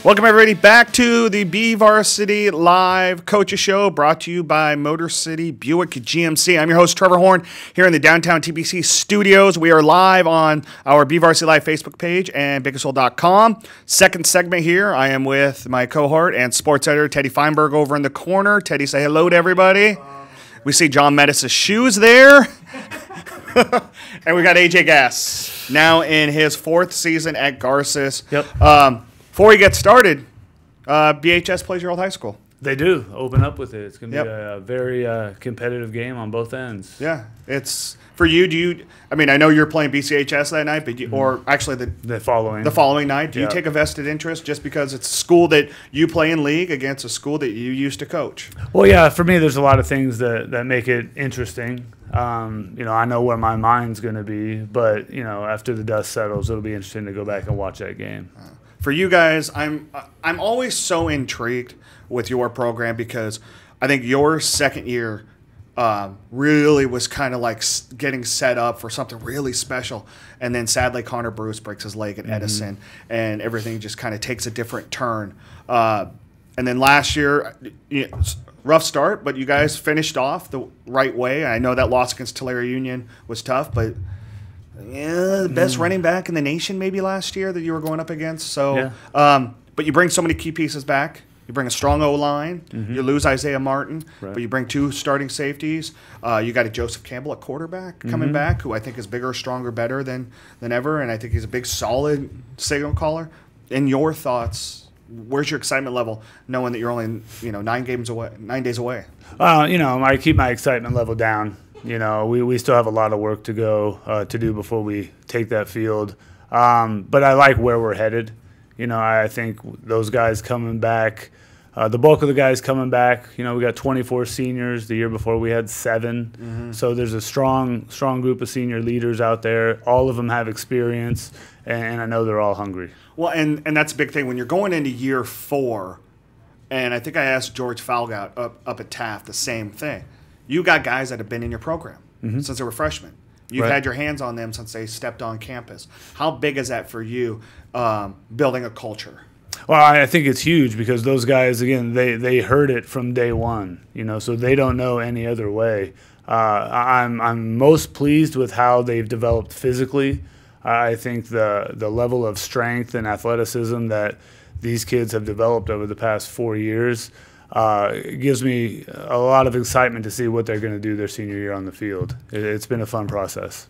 Welcome, everybody, back to the BVarsity Live Coaches Show, brought to you by Motor City Buick GMC. I'm your host, Trevor Horn, here in the downtown TPC studios. We are live on our BVarsity Live Facebook page and Bakersfield.com. Second segment here, I am with my cohort and sports editor, Teddy Feinberg, over in the corner. Teddy, say hello to everybody. We see John Metis' shoes there. And we got AJ Gass, now in his fourth season at Garces. Yep. Before we get started, BHS plays your old high school. They do. Open up with it. It's going to be a very competitive game on both ends. Yeah. It's for you. I mean, I know you're playing BCHS that night, but or actually the following night. Do you take a vested interest just because it's a school that you play in league against a school that you used to coach? Well, yeah. For me, there's a lot of things that make it interesting. I know where my mind's going to be, but after the dust settles, it'll be interesting to go back and watch that game. For you guys, I'm always so intrigued with your program because I think your second year really was kind of like getting set up for something really special. And then sadly, Connor Bruce breaks his leg at Edison, and everything just kind of takes a different turn. And then last year, rough start, but you guys finished off the right way. I know that loss against Tulare Union was tough, but the best running back in the nation maybe last year that you were going up against. So, but you bring so many key pieces back. You bring a strong O-line. You lose Isaiah Martin, but you bring two starting safeties. You got a Joseph Campbell at quarterback coming back, who I think is bigger, stronger, better than ever, and I think he's a big, solid signal caller. In your thoughts, where's your excitement level knowing that you're only 9 days away? I keep my excitement level down. We still have a lot of work to go to do before we take that field. But I like where we're headed. I think those guys coming back, the bulk of the guys coming back, we got 24 seniors. The year before we had 7. So there's a strong group of senior leaders out there. All of them have experience, and I know they're all hungry. Well, and that's a big thing. When you're going into year 4, and I think I asked George Falgout up at Taft the same thing. You got guys that have been in your program since they were freshmen. You've had your hands on them since they stepped on campus. How big is that for you, building a culture? Well, I think it's huge because those guys, again, they heard it from day one, so they don't know any other way. I'm most pleased with how they've developed physically. I think the level of strength and athleticism that these kids have developed over the past 4 years it gives me a lot of excitement to see what they're going to do their senior year on the field. It's been a fun process.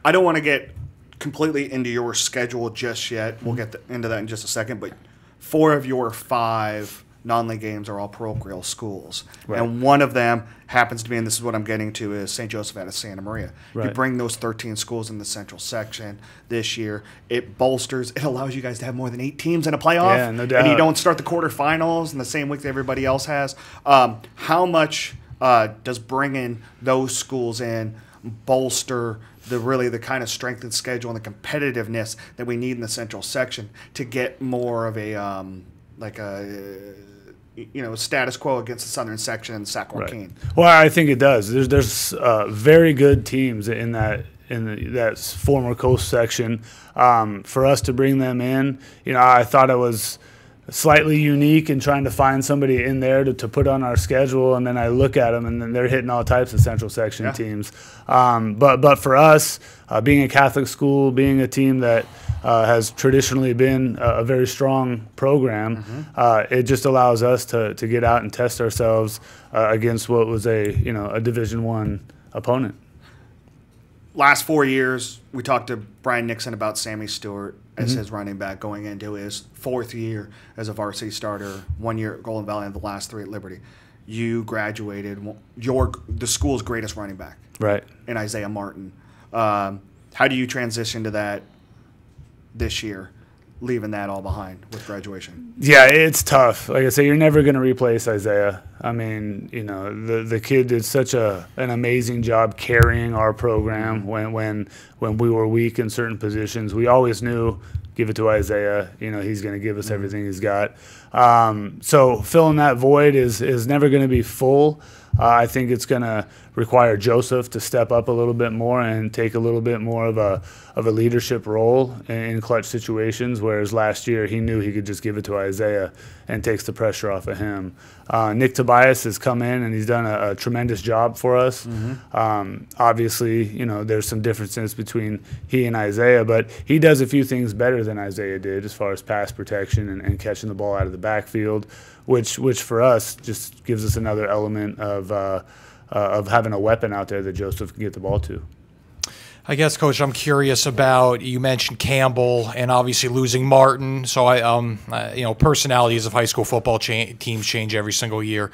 I don't want to get completely into your schedule just yet. We'll get into that in just a second. But 4 of your 5 non-league games are all parochial schools. Right. And one of them happens to be, and this is what I'm getting to, is St. Joseph out of Santa Maria. Right. You bring those 13 schools in the central section this year. It allows you guys to have more than 8 teams in a playoff. Yeah, no doubt. And you don't start the quarterfinals in the same week that everybody else has. How much does bringing those schools in bolster the kind of strength and schedule and the competitiveness that we need in the central section to get more of a status quo against the southern section and Sac Joaquin? Right. Well, I think it does. There's very good teams in that former coast section. For us to bring them in, I thought it was slightly unique in trying to find somebody in there to put on our schedule, and then I look at them and then they're hitting all types of central section teams. But for us, being a Catholic school, being a team that has traditionally been a very strong program, it just allows us to get out and test ourselves against what was a Division I opponent. Last 4 years, we talked to Brian Nixon about Sammy Stewart as his running back going into his 4th year as a varsity starter, 1 year at Golden Valley and the last 3 at Liberty. You graduated the school's greatest running back, right, in Isaiah Martin. How do you transition to that this year, leaving that all behind with graduation? Yeah, it's tough. Like I say, you're never going to replace Isaiah. I mean, the kid did such an amazing job carrying our program when we were weak in certain positions. We always knew, give it to Isaiah. He's going to give us everything he's got. So filling that void is never going to be full. I think it's going to require Joseph to step up a little bit more and take a little bit more of a leadership role in clutch situations, whereas last year he knew he could just give it to Isaiah and takes the pressure off of him. Nick Tobias has come in and he's done a tremendous job for us. Obviously, there's some differences between he and Isaiah, but he does a few things better than Isaiah did as far as pass protection and catching the ball out of the backfield, which for us just gives us another element of having a weapon out there that Joseph can get the ball to. I guess, Coach, I'm curious about, you mentioned Campbell and obviously losing Martin. So personalities of high school football teams change every single year.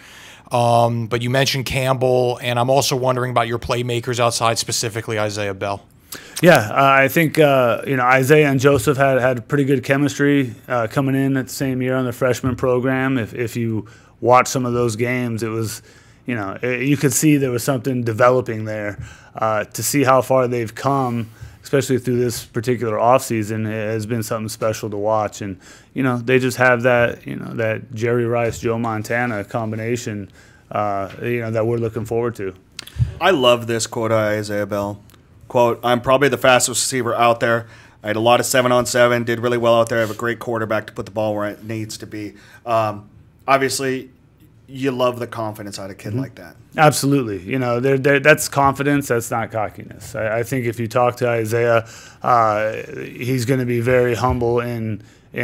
But you mentioned Campbell, and I'm also wondering about your playmakers outside, specifically Isaiah Bell. Yeah, I think Isaiah and Joseph had pretty good chemistry coming in at the same year on the freshman program. If you watch some of those games, it was, you could see there was something developing there. To see how far they've come, especially through this particular offseason, has been something special to watch. And they just have that that Jerry Rice, Joe Montana combination that we're looking forward to. I love this quote of Isaiah Bell. Quote, "I'm probably the fastest receiver out there. I had a lot of 7-on-7, did really well out there. I have a great quarterback to put the ball where it needs to be." Obviously, you love the confidence out of a kid like that. Absolutely. That's confidence. That's not cockiness. I think if you talk to Isaiah, he's going to be very humble in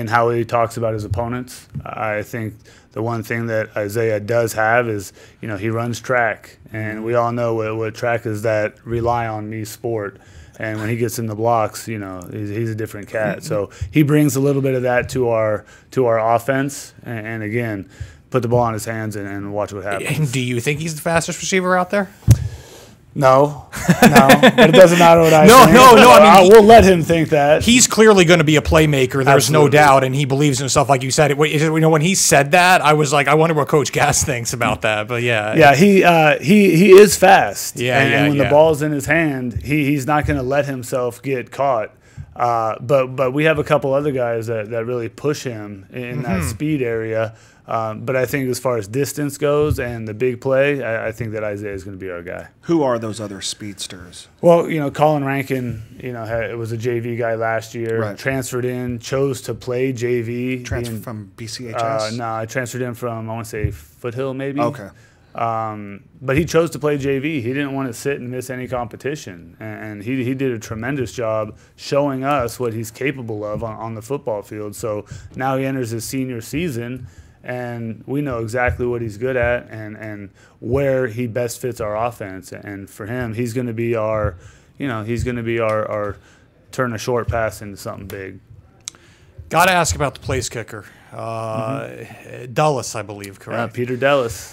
how he talks about his opponents. I think the one thing that Isaiah does have is, he runs track. And we all know what track is, that rely on me sport. And when he gets in the blocks, he's a different cat. So he brings a little bit of that to our offense. And again, put the ball in his hands and watch what happens. And do you think he's the fastest receiver out there? No, but it doesn't matter what I think. No. I mean, we'll let him think that. He's clearly going to be a playmaker. There's Absolutely. No doubt, and he believes in himself, like you said. When he said that, I was like, I wonder what Coach Gass thinks about that. But yeah, he is fast. And when the ball's in his hand, he's not going to let himself get caught. But we have a couple other guys that really push him in that speed area. But I think as far as distance goes and the big play, I think that Isaiah is going to be our guy. Who are those other speedsters? Well, Colin Rankin, it was a JV guy last year. Right. Transferred in, chose to play JV. Transferred from BCHS? No, I transferred in from, I want to say, Foothill maybe. Okay. But he chose to play JV. He didn't want to sit and miss any competition. And he did a tremendous job showing us what he's capable of on the football field. So now he enters his senior season, and we know exactly what he's good at and where he best fits our offense. And for him, he's going to be our turn a short pass into something big. Got to ask about the place kicker. Dulles, I believe, correct? Peter Dulles.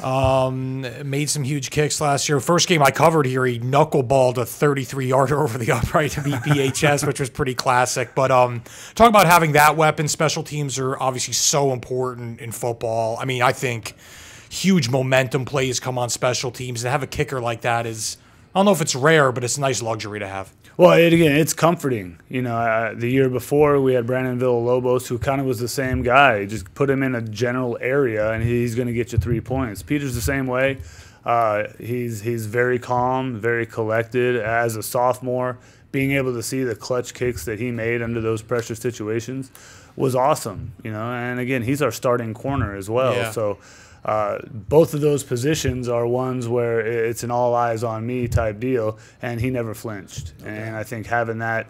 Made some huge kicks last year. First game I covered here, he knuckleballed a 33-yarder over the upright to beat BHS, which was pretty classic. But talk about having that weapon. Special teams are obviously so important in football. I mean, I think huge momentum plays come on special teams. To have a kicker like that is, I don't know if it's rare, but it's a nice luxury to have. Well, it's comforting. The year before we had Brandon Villalobos, who kind of was the same guy. Just put him in a general area, and he's going to get you 3 points. Peter's the same way. He's very calm, very collected. As a sophomore, being able to see the clutch kicks that he made under those pressure situations was awesome. And again, he's our starting corner as well. Yeah. So. Both of those positions are ones where it's an all eyes on me type deal, and he never flinched. Okay. And I think having that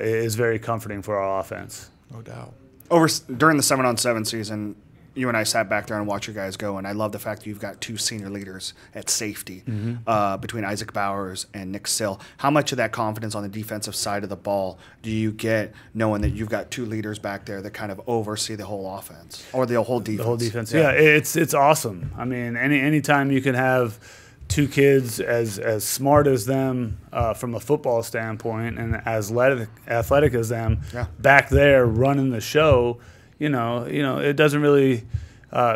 is very comforting for our offense. No doubt. During the 7-on-7 season, you and I sat back there and watched your guys go, and I love the fact that you've got 2 senior leaders at safety between Isaac Bowers and Nick Sill. How much of that confidence on the defensive side of the ball do you get knowing that you've got 2 leaders back there that kind of oversee the whole offense or the whole defense? The whole defense, yeah. It's awesome. I mean, anytime you can have 2 kids as smart as them from a football standpoint and as athletic as them back there running the show, it doesn't really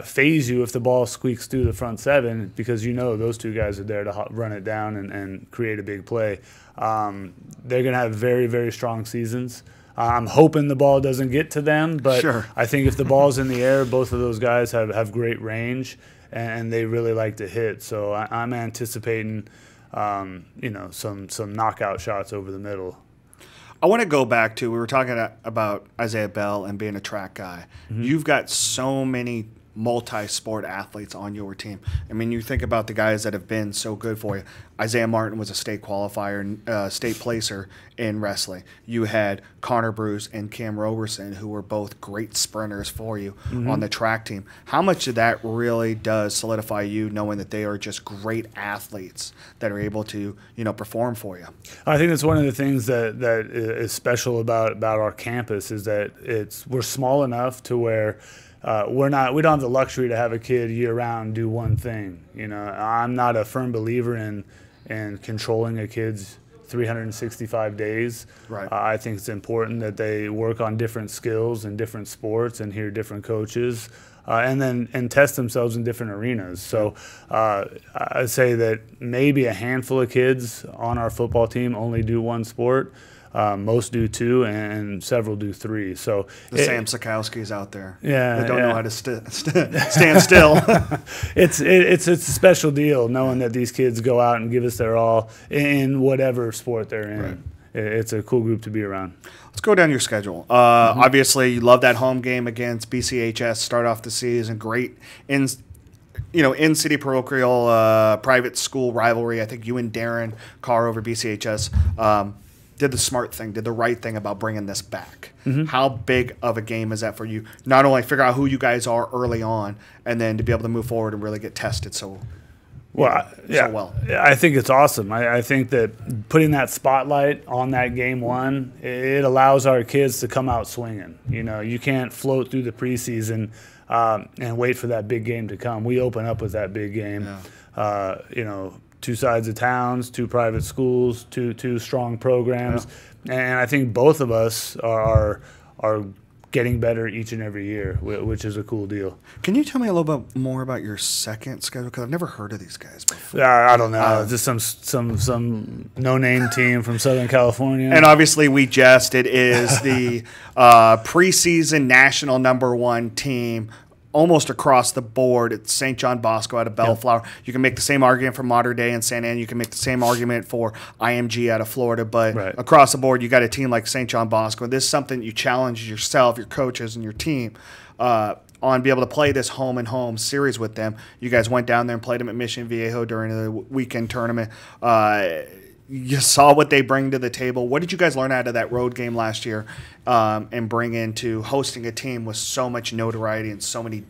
phase you if the ball squeaks through the front seven, because those two guys are there to run it down and create a big play. They're going to have very, very strong seasons. I'm hoping the ball doesn't get to them, but Sure. I think if the ball's in the air, both of those guys have great range, and they really like to hit. So I'm anticipating, some knockout shots over the middle. I want to go back to, we were talking about Isaiah Bell and being a track guy. Mm-hmm. You've got so many multi-sport athletes on your team. I mean, you think about the guys that have been so good for you. Isaiah Martin was a state qualifier, state placer in wrestling. You had Connor Bruce and Cam Roberson, who were both great sprinters for you on the track team. How much of that really does solidify you, knowing that they are just great athletes that are able to, perform for you? I think that's one of the things that is special about our campus, is that we're small enough to where we don't have the luxury to have a kid year round do one thing. I'm not a firm believer in controlling a kid's 365 days. Right. I think it's important that they work on different skills and different sports and hear different coaches, and test themselves in different arenas. So I'd say that maybe a handful of kids on our football team only do one sport. Most do two, and several do three. So Sam Sikowski's out there. Yeah, they don't know how to stand still. It's a special deal knowing that these kids go out and give us their all in whatever sport they're in. Right. It's a cool group to be around. Let's go down your schedule. Obviously, you love that home game against BCHS. Start off the season great in-city parochial private school rivalry. I think you and Darren Carr over BCHS. Did the smart thing, did the right thing about bringing this back. Mm-hmm. How big of a game is that for you? Not only figure out who you guys are early on, and then to be able to move forward and really get tested so well. I think it's awesome. I think that putting that spotlight on that game one, it allows our kids to come out swinging. You can't float through the preseason and wait for that big game to come. We open up with that big game. Yeah. Two sides of towns, two private schools, two strong programs, and I think both of us are getting better each and every year, which is a cool deal. Can you tell me a little bit more about your second schedule? Because I've never heard of these guys before. I don't know, just some no-name team from Southern California. And obviously, it is the preseason national #1 team. Almost across the board, it's St. John Bosco out of Bellflower. Yep. You can make the same argument for Mater Dei and St. Anne. You can make the same argument for IMG out of Florida. But across the board, you got a team like St. John Bosco. This is something you challenge yourself, your coaches, and your team on be able to play this home-and-home series with them. You guys went down there and played them at Mission Viejo during the weekend tournament. You saw what they bring to the table. What did you guys learn out of that road game last year and bring into hosting a team with so much notoriety and so many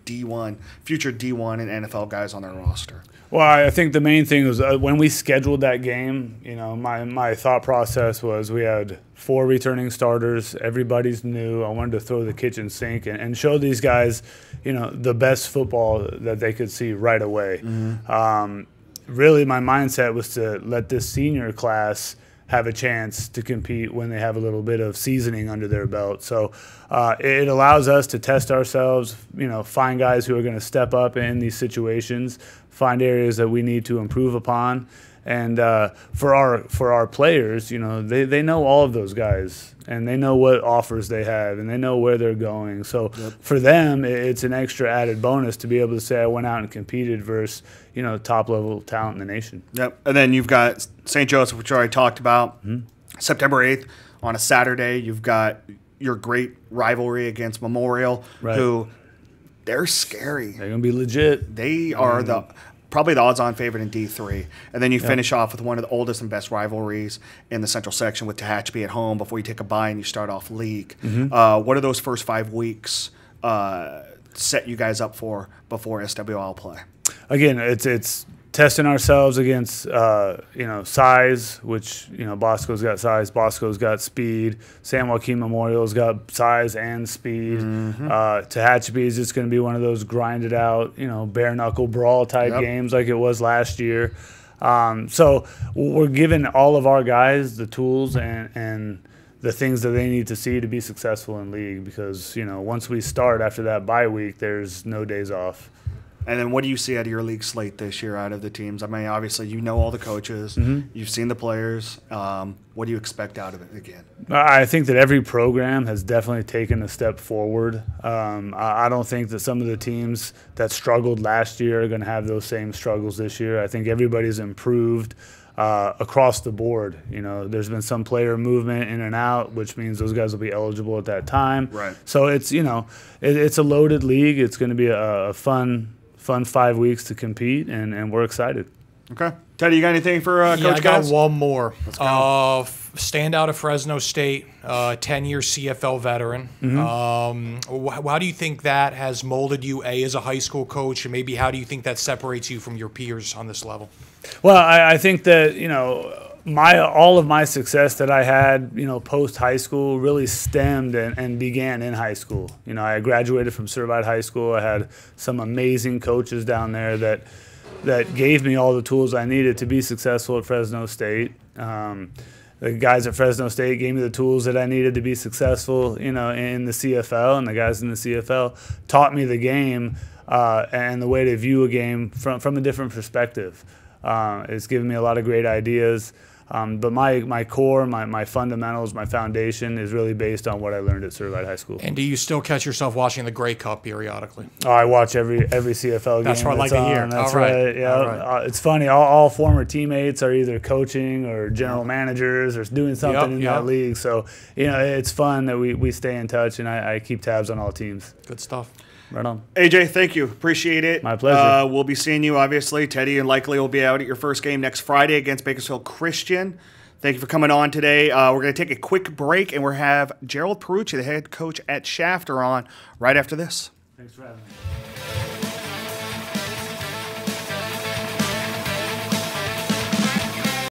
future D1 and NFL guys on their roster? Well, I think the main thing was when we scheduled that game, my thought process was we had 4 returning starters. Everybody's new. I wanted to throw the kitchen sink and show these guys, the best football that they could see right away. Mm-hmm. Really, my mindset was to let this senior class have a chance to compete when they have a little bit of seasoning under their belt. So it allows us to test ourselves, find guys who are going to step up in these situations, find areas that we need to improve upon. And for our players, they know all of those guys, and they know what offers they have, and they know where they're going. So for them, it's an extra added bonus to be able to say I went out and competed versus top-level talent in the nation. Yep. And then you've got St. Joseph, which I already talked about, September 8th on a Saturday. You've got your great rivalry against Memorial, who they're scary. They're going to be legit. They are probably the odds-on favorite in D3. And then you finish off with one of the oldest and best rivalries in the Central Section with Tehachapi at home before you take a bye and you start off league. Mm-hmm. What are those first 5 weeks set you guys up for before SWL play? Again, it's testing ourselves against size, which Bosco's got size, Bosco's got speed, San Joaquin Memorial's got size and speed. Mm-hmm. Tehachapi is just going to be one of those grinded out, bare knuckle brawl type games like it was last year. So we're giving all of our guys the tools and the things that they need to see to be successful in league, because, once we start after that bye week, there's no days off. And then what do you see out of your league slate this year out of the teams? I mean, obviously, you know all the coaches. You've seen the players. What do you expect out of it again? I think that every program has definitely taken a step forward. I don't think that some of the teams that struggled last year are going to have those same struggles this year. I think everybody's improved across the board. There's been some player movement in and out, which means those guys will be eligible at that time. Right. So it's a loaded league. It's going to be a fun 5 weeks to compete, and we're excited. Okay. Teddy, you got anything for Coach I got Gaz? one more. Let's go. Standout of Fresno State, 10-year CFL veteran. How do you think that has molded you, as a high school coach, and maybe how do you think that separates you from your peers on this level? Well, I think that, all of my success that I had, post high school really stemmed and began in high school. I graduated from Certified High School. I had some amazing coaches down there that gave me all the tools I needed to be successful at Fresno State. The guys at Fresno State gave me the tools that I needed to be successful, in the CFL, and the guys in the CFL taught me the game and the way to view a game from a different perspective. It's given me a lot of great ideas. But my core, my fundamentals, my foundation is really based on what I learned at Certified High School. And do you still catch yourself watching the Grey Cup periodically? Oh, I watch every CFL game. That's what I like to hear. That's all right. right. Yeah, all right. It's funny. All former teammates are either coaching or general managers or doing something in that league. So it's fun that we stay in touch, and I keep tabs on all teams. Good stuff. Right on. AJ, thank you. Appreciate it. My pleasure. We'll be seeing you, obviously. Teddy and likely will be out at your first game next Friday against Bakersfield Christian. Thank you for coming on today. We're going to take a quick break, and we'll have Gerald Perucci, the head coach at Shafter, on right after this. Thanks for having me.